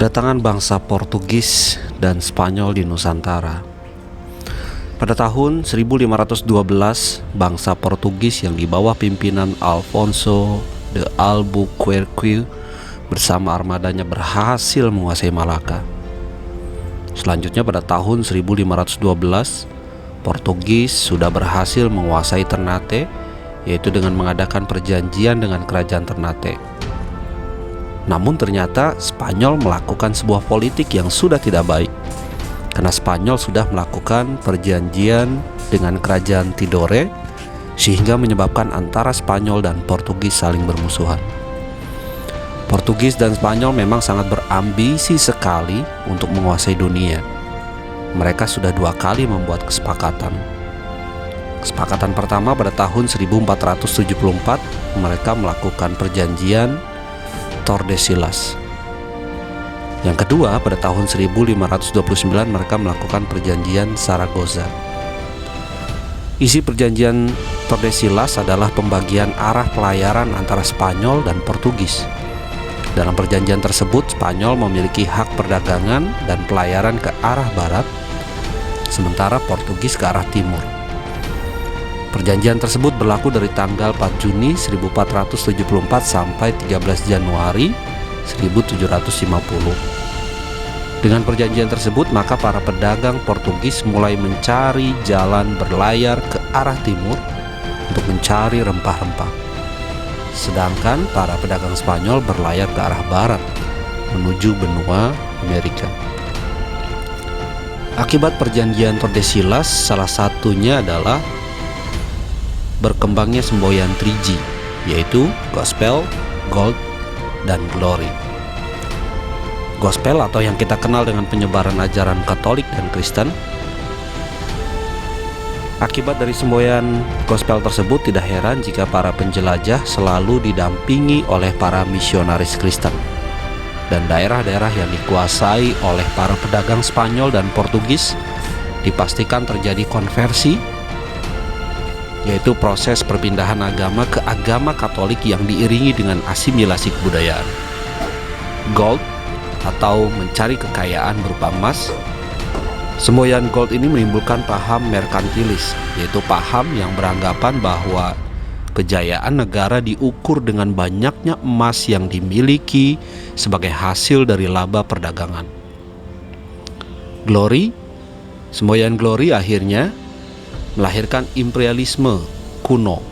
Kedatangan bangsa Portugis dan Spanyol di Nusantara. Pada tahun 1512, bangsa Portugis yang di bawah pimpinan Alfonso de Albuquerque bersama armadanya berhasil menguasai Malaka. Selanjutnya pada tahun 1512, Portugis sudah berhasil menguasai Ternate, yaitu dengan mengadakan perjanjian dengan kerajaan Ternate. Namun ternyata Spanyol melakukan sebuah politik yang sudah tidak baik, karena Spanyol sudah melakukan perjanjian dengan kerajaan Tidore, sehingga menyebabkan antara Spanyol dan Portugis saling bermusuhan. Portugis dan Spanyol memang sangat berambisi sekali untuk menguasai dunia. Mereka sudah 2 kali membuat kesepakatan. Kesepakatan pertama pada tahun 1474, mereka melakukan perjanjian Tordesillas. Yang kedua, pada tahun 1529 mereka melakukan perjanjian Zaragoza. Isi perjanjian Tordesillas adalah pembagian arah pelayaran antara Spanyol dan Portugis. Dalam perjanjian tersebut, Spanyol memiliki hak perdagangan dan pelayaran ke arah barat, sementara Portugis ke arah timur. Perjanjian tersebut berlaku dari tanggal 4 Juni 1474 sampai 13 Januari 1750. Dengan perjanjian tersebut, maka para pedagang Portugis mulai mencari jalan berlayar ke arah timur untuk mencari rempah-rempah. Sedangkan para pedagang Spanyol berlayar ke arah barat menuju benua Amerika. Akibat perjanjian Tordesillas, salah satunya adalah berkembangnya semboyan 3G, yaitu Gospel, Gold, dan Glory. Gospel atau yang kita kenal dengan penyebaran ajaran Katolik dan Kristen. Akibat dari semboyan Gospel tersebut, tidak heran jika para penjelajah selalu didampingi oleh para misionaris Kristen. Dan daerah-daerah yang dikuasai oleh para pedagang Spanyol dan Portugis dipastikan terjadi konversi, yaitu proses perpindahan agama ke agama Katolik yang diiringi dengan asimilasi kebudayaan. Gold atau mencari kekayaan berupa emas. Semboyan gold ini menimbulkan paham merkantilis, yaitu paham yang beranggapan bahwa kejayaan negara diukur dengan banyaknya emas yang dimiliki sebagai hasil dari laba perdagangan. Glory, semboyan glory akhirnya melahirkan imperialisme kuno,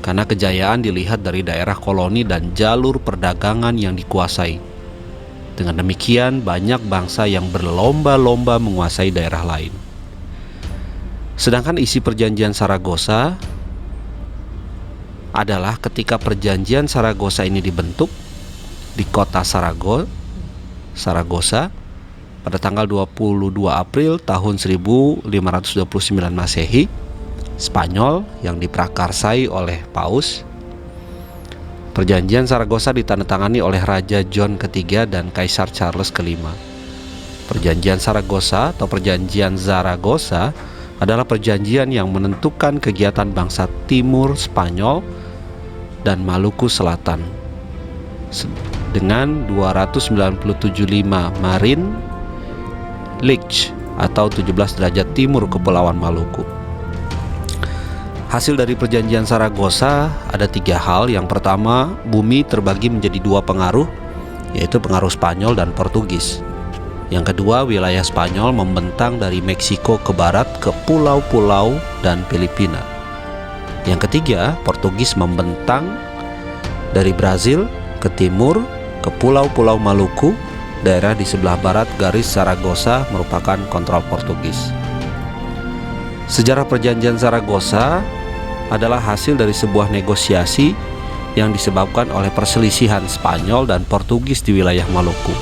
karena kejayaan dilihat dari daerah koloni dan jalur perdagangan yang dikuasai. Dengan demikian, banyak bangsa yang berlomba-lomba menguasai daerah lain. Sedangkan isi perjanjian Zaragoza adalah ketika perjanjian Zaragoza ini dibentuk di kota Zaragoza pada tanggal 22 April tahun 1529 Masehi, Spanyol yang diprakarsai oleh Paus. Perjanjian Zaragoza ditandatangani oleh Raja John ketiga dan Kaisar Charles kelima. Perjanjian Zaragoza atau perjanjian Zaragoza adalah perjanjian yang menentukan kegiatan bangsa Timur Spanyol dan Maluku Selatan dengan 297.5 Marine League atau 17 derajat timur Kepulauan Maluku. Hasil dari perjanjian Zaragoza ada 3 hal. Yang pertama, bumi terbagi menjadi 2 pengaruh, yaitu pengaruh Spanyol dan Portugis. Yang kedua, wilayah Spanyol membentang dari Meksiko ke barat ke pulau-pulau dan Filipina. Yang ketiga, Portugis membentang dari Brazil ke timur ke pulau-pulau Maluku. Daerah di sebelah barat garis Zaragoza merupakan kontrol Portugis. Sejarah perjanjian Zaragoza adalah hasil dari sebuah negosiasi yang disebabkan oleh perselisihan Spanyol dan Portugis di wilayah Maluku.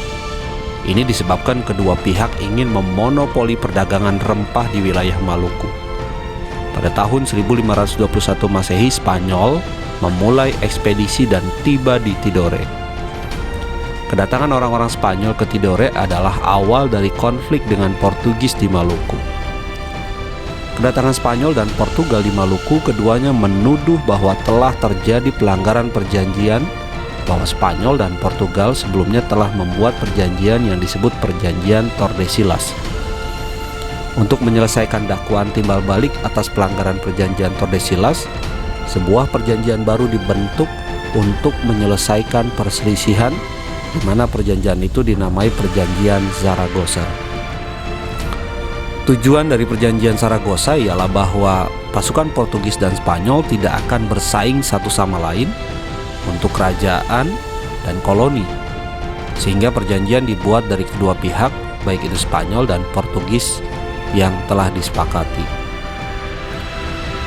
Ini disebabkan kedua pihak ingin memonopoli perdagangan rempah di wilayah Maluku. Pada tahun 1521 Masehi, Spanyol memulai ekspedisi dan tiba di Tidore. Kedatangan orang-orang Spanyol ke Tidore adalah awal dari konflik dengan Portugis di Maluku. Kedatangan Spanyol dan Portugal di Maluku, keduanya menuduh bahwa telah terjadi pelanggaran perjanjian bahwa Spanyol dan Portugal sebelumnya telah membuat perjanjian yang disebut Perjanjian Tordesillas. Untuk menyelesaikan dakwaan timbal balik atas pelanggaran Perjanjian Tordesillas, sebuah perjanjian baru dibentuk untuk menyelesaikan perselisihan, di mana perjanjian itu dinamai Perjanjian Zaragoza. Tujuan dari Perjanjian Zaragoza ialah bahwa pasukan Portugis dan Spanyol tidak akan bersaing satu sama lain untuk kerajaan dan koloni, sehingga perjanjian dibuat dari kedua pihak, baik itu Spanyol dan Portugis, yang telah disepakati.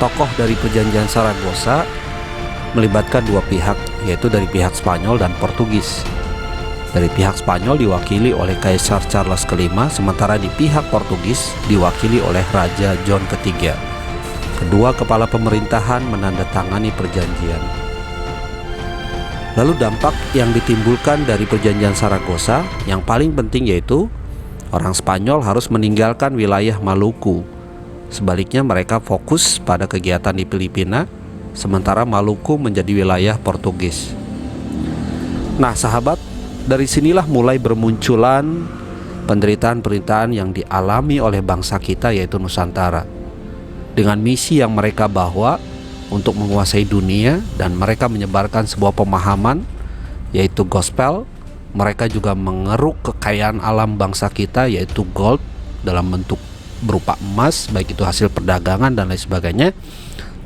Tokoh dari Perjanjian Zaragoza melibatkan dua pihak, yaitu dari pihak Spanyol dan Portugis. Dari pihak Spanyol diwakili oleh Kaisar Charles V, sementara di pihak Portugis diwakili oleh Raja John III. Kedua kepala pemerintahan menandatangani perjanjian. Lalu dampak yang ditimbulkan dari Perjanjian Zaragoza yang paling penting yaitu orang Spanyol harus meninggalkan wilayah Maluku. Sebaliknya mereka fokus pada kegiatan di Filipina, sementara Maluku menjadi wilayah Portugis. Nah sahabat, dari sinilah mulai bermunculan penderitaan-penderitaan yang dialami oleh bangsa kita, yaitu Nusantara. Dengan misi yang mereka bawa untuk menguasai dunia, dan mereka menyebarkan sebuah pemahaman, yaitu gospel. Mereka juga mengeruk kekayaan alam bangsa kita, yaitu gold, dalam bentuk berupa emas, baik itu hasil perdagangan dan lain sebagainya.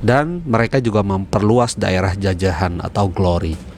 Dan mereka juga memperluas daerah jajahan atau glory.